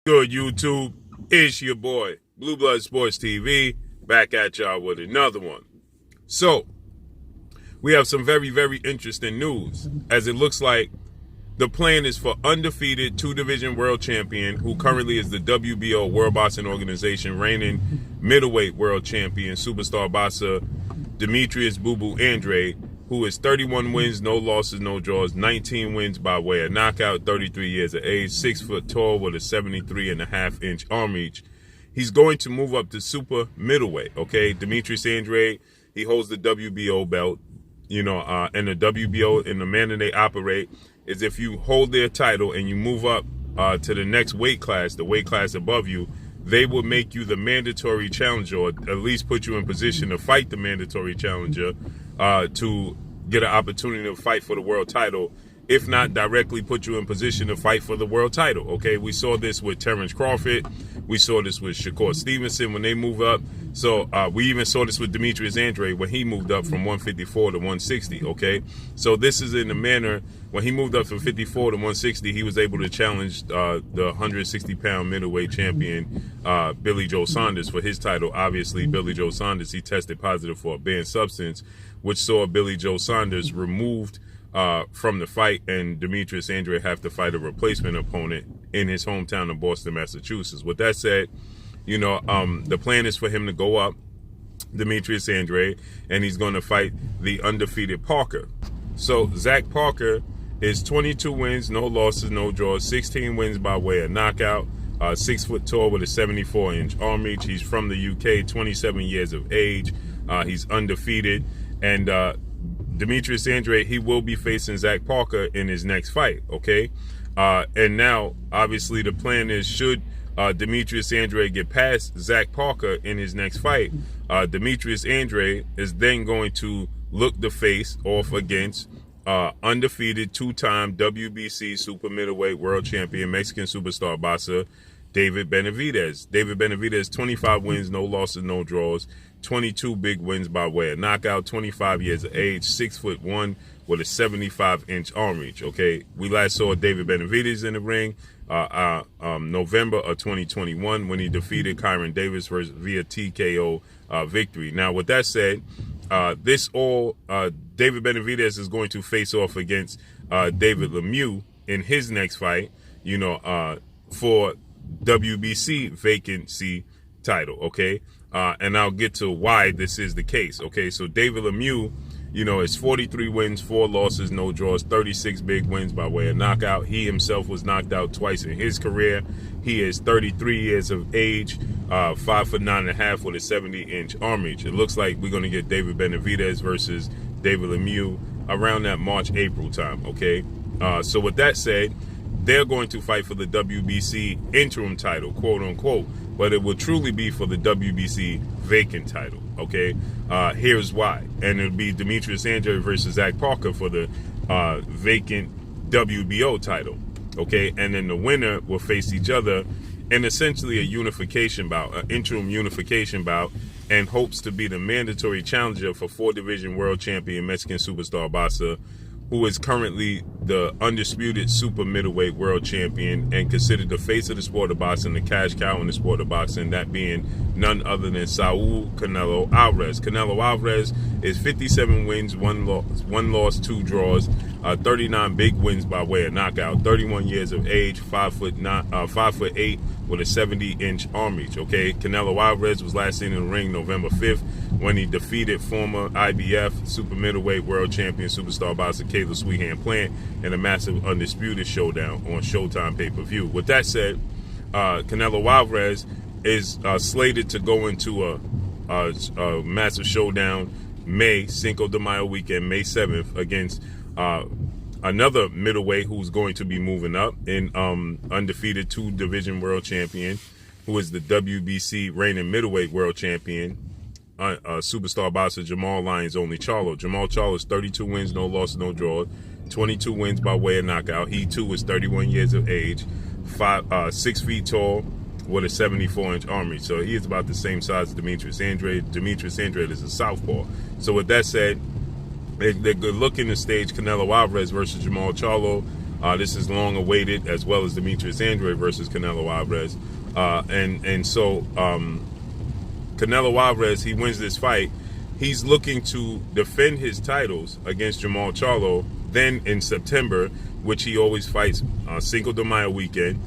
Good YouTube, it's your boy Blue Blood Sports TV back at y'all with another one. So we have some very interesting news, as it looks like the plan is for undefeated two-division world champion, who currently is the WBO World Boxing Organization reigning middleweight world champion, superstar boxer Demetrius Boo Boo Andrade, who is 31 wins, no losses, no draws, 19 wins by way of knockout, 33 years of age, 6 foot tall with a 73.5-inch arm reach. He's going to move up to super middleweight, okay? Demetrius Andrade, he holds the WBO belt, and the WBO, and the manner they operate is if you hold their title and you move up to the next weight class, the weight class above you, they will make you the mandatory challenger, or at least put you in position to fight the mandatory challenger to get an opportunity to fight for the world title, if not directly put you in position to fight for the world title, okay? We saw this with Terrence Crawford. We saw this with Shakur Stevenson when they moved up. So we even saw this with Demetrius Andrade when he moved up from 154 to 160, okay? So this is in the manner, when he moved up from 54 to 160, he was able to challenge the 160-pound middleweight champion, Billy Joe Saunders, for his title. Obviously, Billy Joe Saunders, he tested positive for a banned substance, which saw Billy Joe Saunders removed from the fight, and Demetrius Andrade have to fight a replacement opponent in his hometown of Boston, Massachusetts. With that said, the plan is for him to go up, Demetrius Andrade, and he's going to fight the undefeated Parker. So Zach Parker is 22 wins, no losses, no draws, 16 wins by way of knockout, 6 foot tall with a 74-inch arm reach. He's from the UK, 27 years of age. He's undefeated, and Demetrius Andrade, he will be facing Zach Parker in his next fight, okay? And now, obviously, the plan is, should Demetrius Andrade get past Zach Parker in his next fight, Demetrius Andrade is then going to look the face off against undefeated two-time WBC super middleweight world champion, Mexican superstar boxer, David Benavidez. David Benavidez, 25 wins, no losses, no draws, 22 big wins by way of knockout, 25 years of age, 6'1" with a 75-inch arm reach, okay? We last saw David Benavidez in the ring November of 2021 when he defeated Kyron Davis via TKO victory. Now, with that said, David Benavidez is going to face off against David Lemieux in his next fight, for WBC vacancy title, okay? And I'll get to why this is the case, okay? So David Lemieux, is 43 wins, 4 losses, no draws, 36 big wins by way of knockout. He himself was knocked out twice in his career. He is 33 years of age, 5'9.5" with a 70-inch arm reach. It looks like we're going to get David Benavidez versus David Lemieux around that March-April time, okay? So with that said, they're going to fight for the WBC interim title, quote unquote, but it will truly be for the WBC vacant title, okay? Here's why. And it'll be Demetrius Andrade versus Zach Parker for the vacant WBO title, okay? And then the winner will face each other in essentially a unification bout, an interim unification bout, and hopes to be the mandatory challenger for 4-division world champion Mexican superstar boxer, who is currently the undisputed super middleweight world champion and considered the face of the sport of boxing, the cash cow in the sport of boxing, that being none other than Saul Canelo Alvarez. Canelo Alvarez is 57 wins, 1 loss, 2 draws, 39 big wins by way of knockout, 31 years of age, 5'8" with a 70-inch arm reach, okay? Canelo Alvarez was last seen in the ring November 5th when he defeated former IBF super middleweight world champion superstar boxer Caleb Sweehan Plant in a massive undisputed showdown on Showtime pay-per-view. With that said, Canelo Alvarez is slated to go into a massive showdown Cinco de Mayo weekend, May 7th, against another middleweight who's going to be moving up in undefeated 2-division world champion, who is the WBC reigning middleweight world champion, superstar boxer Jamal Lyons Only Charlo. Jamal Charlo is 32 wins, no losses, no draws, 22 wins by way of knockout. He too is 31 years of age, 6 feet tall with a 74-inch arm reach. So he is about the same size as Demetrius Andrade. Demetrius Andrade is a southpaw. So with that said, they're looking to stage Canelo Alvarez versus Jamal Charlo This is long awaited, as well as Demetrius Andrade versus Canelo Alvarez. So Canelo Alvarez, he wins this fight. He's looking to defend his titles against Jermall Charlo then in September, which he always fights Cinco de Mayo weekend,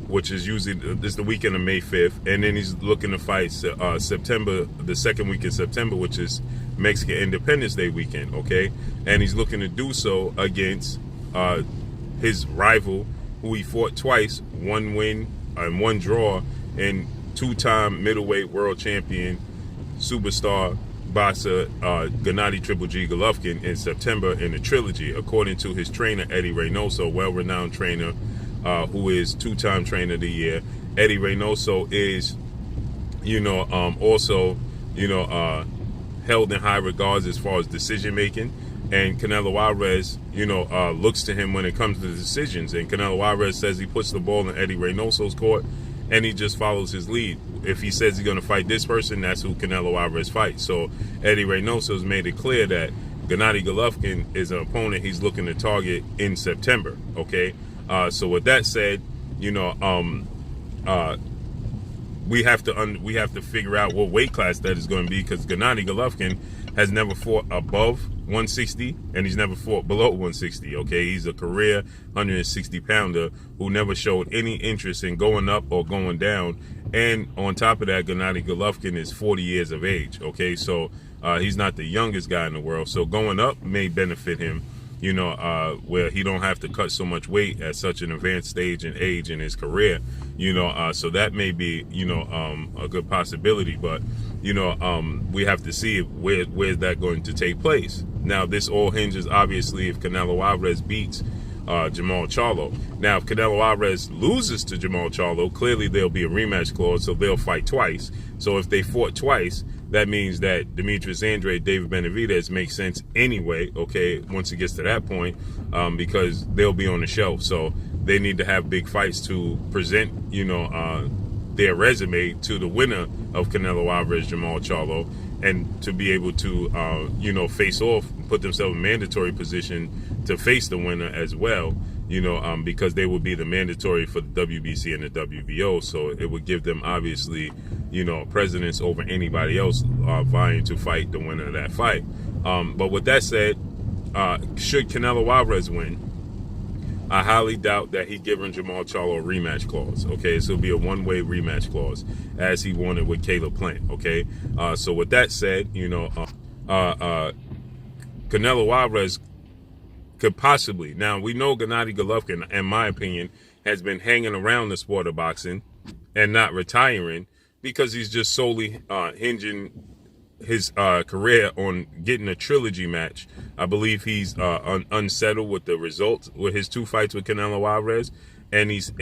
which is usually this the weekend of May 5th. And then he's looking to fight September, the second week in September, which is Mexican Independence Day weekend, okay? And he's looking to do so against his rival, who he fought twice, 1 win and 1 draw, and 2-time middleweight world champion, superstar boxer Gennady Triple G Golovkin in September in the trilogy, according to his trainer Eddie Reynoso, well-renowned trainer, who is 2-time trainer of the year. Eddie Reynoso is, also, held in high regards as far as decision making, and Canelo Alvarez, looks to him when it comes to decisions. And Canelo Alvarez says he puts the ball in Eddie Reynoso's court, and he just follows his lead. If he says he's going to fight this person, that's who Canelo Alvarez fights. So Eddie Reynoso has made it clear that Gennady Golovkin is an opponent he's looking to target in September. Okay, so with that said, we have to figure out what weight class that is going to be, because Gennady Golovkin has never fought above 160, and he's never fought below 160. Okay, he's a career 160 pounder who never showed any interest in going up or going down. And on top of that, Gennady Golovkin is 40 years of age. Okay, so he's not the youngest guy in the world. So going up may benefit him, where he don't have to cut so much weight at such an advanced stage and age in his career. So that may be, a good possibility. But, we have to see where's that going to take place. Now, this all hinges, obviously, if Canelo Alvarez beats Jermall Charlo. Now, if Canelo Alvarez loses to Jermall Charlo, clearly there'll be a rematch clause, so they'll fight twice. So if they fought twice, that means that Demetrius Andrade, David Benavidez makes sense anyway, okay, once it gets to that point, because they'll be on the shelf. So they need to have big fights to present, their resume to the winner of Canelo Alvarez, Jermall Charlo, and to be able to, face off, put themselves in mandatory position to face the winner as well, because they will be the mandatory for the WBC and the WBO. So it would give them, obviously, precedence over anybody else vying to fight the winner of that fight. But with that said, should Canelo Alvarez win, I highly doubt that he's giving Jermall Charlo a rematch clause. Okay, so it'll be a one-way rematch clause, as he wanted with Caleb Plant. Okay, so with that said, Canelo Alvarez could possibly. Now, we know Gennady Golovkin, in my opinion, has been hanging around the sport of boxing and not retiring, because he's just solely hinging his career on getting a trilogy match. I believe he's unsettled with the results with his 2 fights with Canelo Alvarez, and he's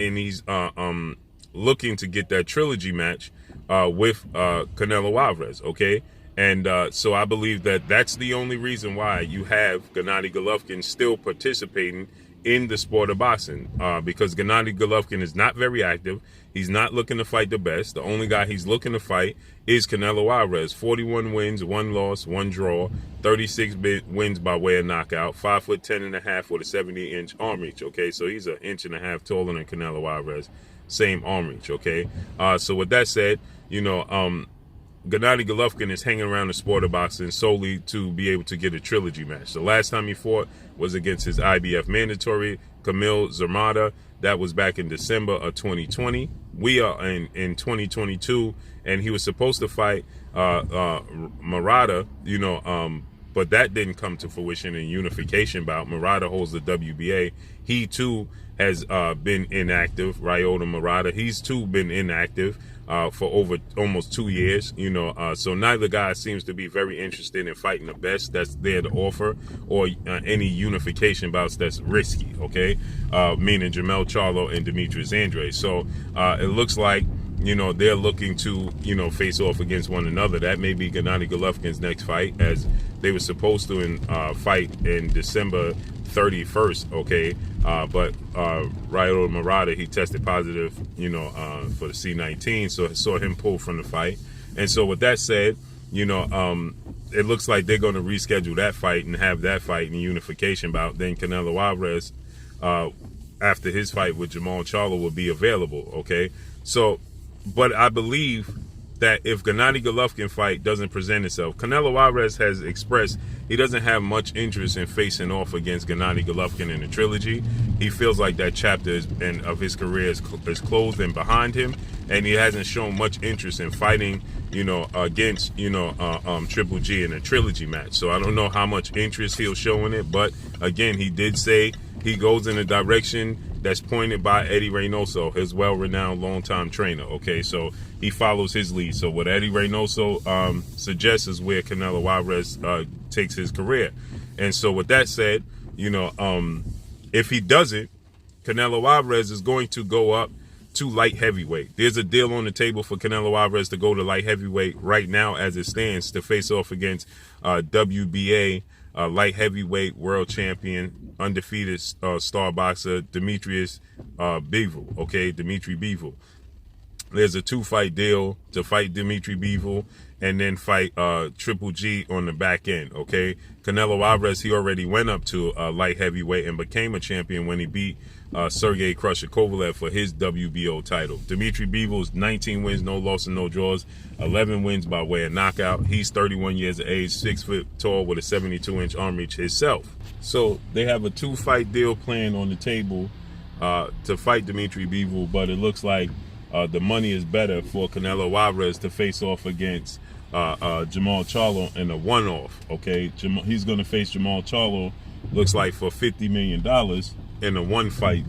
looking to get that trilogy match with Canelo Alvarez. Okay. And so I believe that that's the only reason why you have Gennady Golovkin still participating in the sport of boxing, because Gennady Golovkin is not very active. He's not looking to fight the best. The only guy he's looking to fight is Canelo Alvarez. 41 wins, 1 loss, 1 draw, 36 wins by way of knockout, 5'10.5" with a 70-inch arm reach. Okay, so he's 1.5 inches taller than Canelo Alvarez. Same arm reach. Okay, so with that said, Gennady Golovkin is hanging around the sport of boxing solely to be able to get a trilogy match. The last time he fought was against his IBF mandatory, Kamil Zermada. That was back in December of 2020. We are in 2022, and he was supposed to fight Murata, but that didn't come to fruition in unification bout. Murata holds the WBA. He, too, has been inactive. Ryota Murata, he's, too, been inactive for over almost 2 years, so neither guy seems to be very interested in fighting the best that's there to offer, or any unification bouts that's risky, okay, meaning Jermall Charlo and Demetrius Andrade. So it looks like, they're looking to, face off against one another. That may be Gennady Golovkin's next fight, as they were supposed to fight in December 31st, okay, but Ryota Murata, he tested positive, for the C19, so I saw him pull from the fight. And so with that said, it looks like they're going to reschedule that fight and have that fight in unification bout. Then Canelo Alvarez after his fight with Jermall Charlo will be available, okay? So, but I believe that if Gennady Golovkin fight doesn't present itself, Canelo Alvarez has expressed he doesn't have much interest in facing off against Gennady Golovkin in the trilogy. He feels like that chapter of his career is closed and behind him, and he hasn't shown much interest in fighting, against, Triple G in a trilogy match. So I don't know how much interest he'll show in it, but again, he did say he goes in a direction that's pointed by Eddie Reynoso, his well-renowned longtime trainer. Okay, so he follows his lead. So what Eddie Reynoso suggests is where Canelo Alvarez takes his career. And so with that said, if he doesn't, Canelo Alvarez is going to go up to light heavyweight. There's a deal on the table for Canelo Alvarez to go to light heavyweight right now as it stands to face off against WBA light heavyweight world champion, undefeated star boxer Demetrius Bivol. Okay, Dimitri Bivol. There's a 2-fight deal to fight Dimitri Bivol and then fight Triple G on the back end. Okay, Canelo Alvarez, he already went up to light heavyweight and became a champion when he beat Sergey Crusher Kovalev for his WBO title. Dimitri Bivol's 19 wins, no loss and no draws, 11 wins by way of knockout. He's 31 years of age, 6 foot tall with a 72-inch arm reach himself. So they have a 2-fight deal planned on the table to fight Dimitri Bivol, but it looks like the money is better for Canelo Alvarez to face off against Jermall Charlo in a one-off. Okay, he's going to face Jermall Charlo, looks like, for $50 million in a 1-fight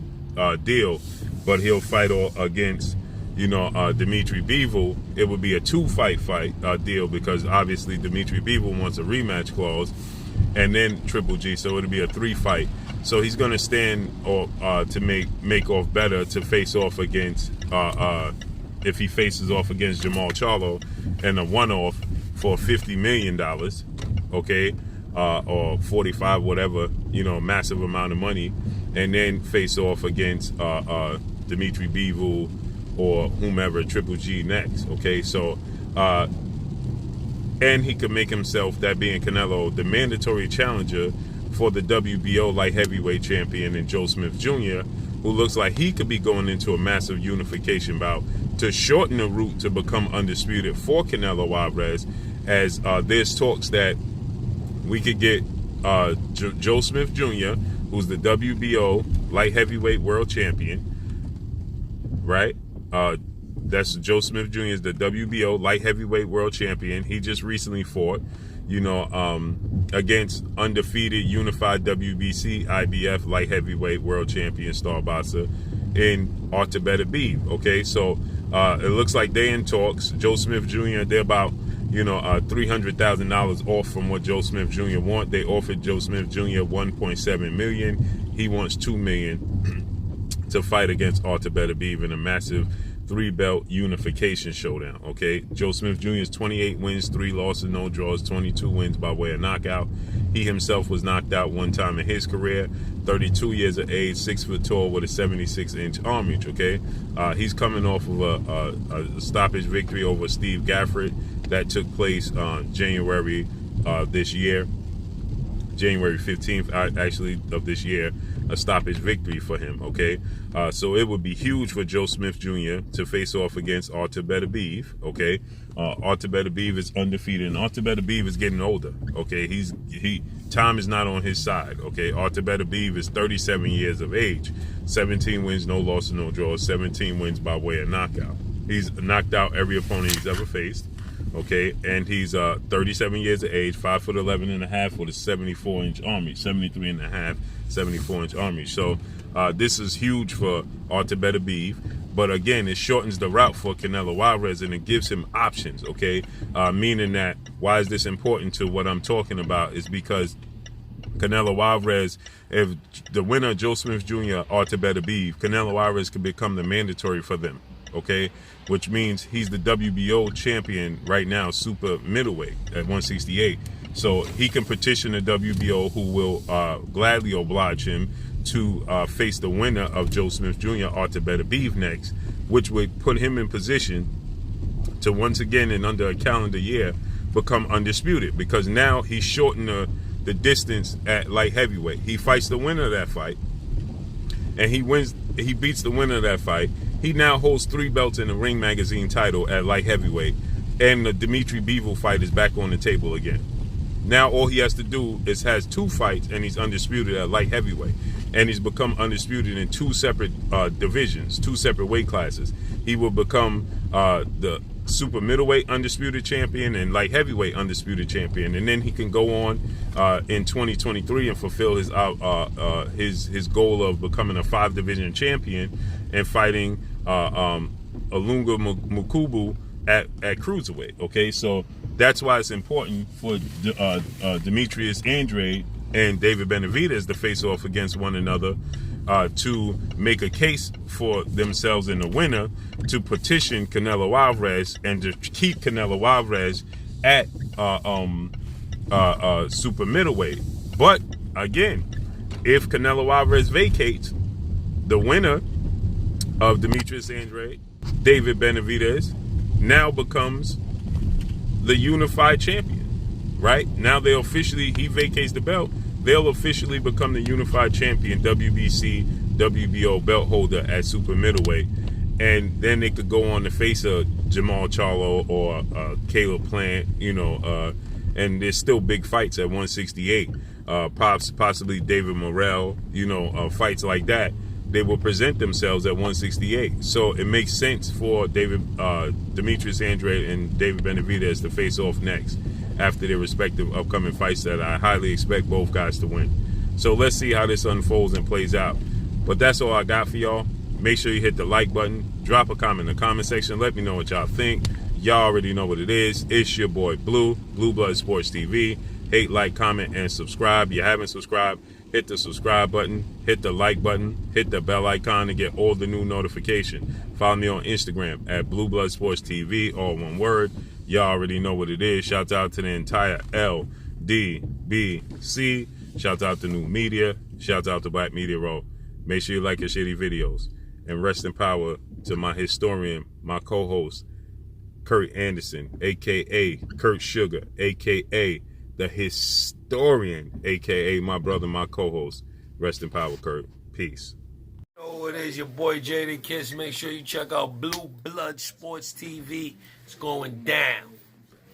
deal, but he'll fight against Dimitri Bivol. It would be a 2-fight deal because obviously Dimitri Bivol wants a rematch clause, and then Triple G, so it'll be a 3-fight. So he's going to stand to make off better to face off against if he faces off against Jermall Charlo in a one-off for $50 million, okay, or 45, whatever, massive amount of money, and then face off against Dimitri Bivol or whomever, Triple G next. Okay, so and he could make himself, that being Canelo, the mandatory challenger for the WBO light heavyweight champion in Joe Smith Jr., who looks like he could be going into a massive unification bout to shorten the route to become undisputed for Canelo Alvarez, as there's talks that we could get Joe Smith Jr., who's the WBO light heavyweight world champion, right? That's Joe Smith Jr. is the WBO light heavyweight world champion. He just recently fought, against undefeated unified WBC IBF light heavyweight world champion star boxer in Artur Beterbiev. Okay, so it looks like they're in talks. Joe Smith Jr., they're about $300,000 off from what Joe Smith Jr. want. They offered Joe Smith Jr. $1.7 million. He wants $2 million to fight against Artur Beterbiev in a massive 3-belt unification showdown. Okay, Joe Smith Jr. is 28 wins, 3 losses, no draws, 22 wins by way of knockout. He himself was knocked out one time in his career. 32 years of age, 6 foot tall with a 76-inch arm reach. Okay, he's coming off of a stoppage victory over Steve Gafford that took place January this year, January 15th, actually, of this year, a stoppage victory for him. Okay, so it would be huge for Joe Smith Jr. to face off against Artur Beterbiev. Okay, Artur Beterbiev is undefeated, and Artur Beterbiev is getting older. Okay, time is not on his side. Okay, Artur Beterbiev is 37 years of age, 17 wins, no losses, no draws, 17 wins by way of knockout. He's knocked out every opponent he's ever faced. Okay, and he's 37 years of age, 5'11" and a half with a 74-inch arm reach, 73 and a half, 74-inch arm reach. So this is huge for Artur Beterbiev, but again, it shortens the route for Canelo Alvarez and it gives him options. Okay, meaning that why is this important to what I'm talking about is because Canelo Alvarez, if the winner Joe Smith Jr., Artur Beterbiev, Canelo Alvarez could become the mandatory for them. Okay, which means he's the WBO champion right now, super middleweight at 168. So he can petition the WBO, who will gladly oblige him to face the winner of Joe Smith Jr., Artur Beterbiev, next, which would put him in position to once again, in under a calendar year, become undisputed, because now he's shortened the distance at light heavyweight. He fights the winner of that fight, and he beats the winner of that fight, he now holds 3 belts in the Ring Magazine title at light heavyweight, and the Dimitri Bivol fight is back on the table again. Now all he has to do is has 2 fights, and he's undisputed at light heavyweight, and he's become undisputed in 2 separate divisions, 2 separate weight classes. He will become the super middleweight undisputed champion and light heavyweight undisputed champion, and then he can go on in 2023 and fulfill his goal of becoming a 5-division champion and fighting Olunga Mukubu at cruiserweight. Okay, so that's why it's important for Demetrius Andrade and David Benavidez to face off against one another to make a case for themselves in the winner to petition Canelo Alvarez and to keep Canelo Alvarez at super middleweight. But again, if Canelo Alvarez vacates, the winner of Demetrius Andrade, David Benavidez, now becomes the unified champion, right? Now he vacates the belt, they'll officially become the unified champion, WBC, WBO belt holder at super middleweight. And then they could go on to face a Jamal Charlo or Caleb Plant, and there's still big fights at 168. Possibly David Morrell, fights like that. They will present themselves at 168. So it makes sense for Demetrius Andrade and David Benavidez to face off next after their respective upcoming fights that I highly expect both guys to win. So let's see how this unfolds and plays out. But that's all I got for y'all. Make sure you hit the like button. Drop a comment in the comment section. Let me know what y'all think. Y'all already know what it is. It's your boy Blue Blood Sports TV. Hate, like, comment, and subscribe. If you haven't subscribed, hit the subscribe button, hit the like button, hit the bell icon to get all the new notification. Follow me on Instagram at Blue Blood Sports TV, all one word. Y'all already know what it is. Shout out to the entire LDBC. Shout out to New Media. Shout out to Black Media Row. Make sure you like your shitty videos. And rest in power to my historian, my co-host, Kurt Anderson, a.k.a. Kurt Sugar, a.k.a. the historian, a.k.a. my brother, my co-host. Rest in power, Kurt. Peace. Oh, it is your boy Jada Kiss. Make sure you check out Blue Blood Sports TV. It's going down.